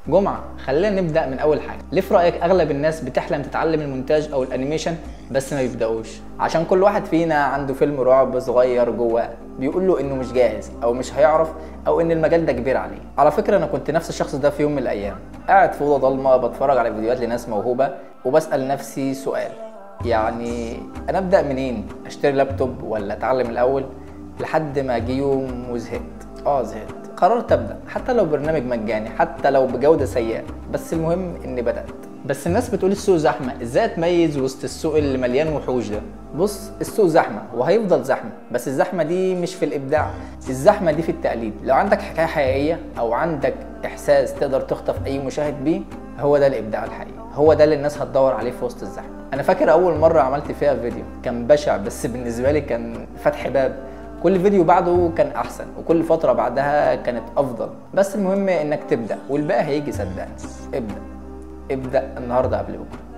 جمعة، خلينا نبدأ من أول حاجة. ليه في رأيك أغلب الناس بتحلم تتعلم المونتاج أو الأنيميشن بس ما بيبدأوش؟ عشان كل واحد فينا عنده فيلم رعب صغير جواه بيقول له إنه مش جاهز أو مش هيعرف أو إن المجال ده كبير عليه. على فكرة أنا كنت نفس الشخص ده في يوم من الأيام، قاعد في أوضة ضلمة بتفرج على فيديوهات لناس موهوبة وبسأل نفسي سؤال، يعني أنا أبدأ منين؟ أشتري لابتوب ولا أتعلم الأول؟ لحد ما جه يوم وزهقت. زهقت، قررت ابدا حتى لو برنامج مجاني، حتى لو بجوده سيئه، بس المهم اني بدات. بس الناس بتقول السوق زحمه، ازاي اتميز وسط السوق اللي مليان وحوش ده؟ بص، السوق زحمه وهيفضل زحمه، بس الزحمه دي مش في الابداع، الزحمه دي في التقليد. لو عندك حكايه حقيقيه او عندك احساس تقدر تخطف اي مشاهد بيه، هو ده الابداع الحقيقي، هو ده اللي الناس هتدور عليه في وسط الزحمه. انا فاكر اول مره عملت فيها فيديو كان بشع، بس بالنسبه لي كان فتح باب. كل فيديو بعده كان احسن وكل فترة بعدها كانت افضل، بس المهم انك تبدأ والباقي هيجي صدقني. ابدأ النهاردة قبل بكرة.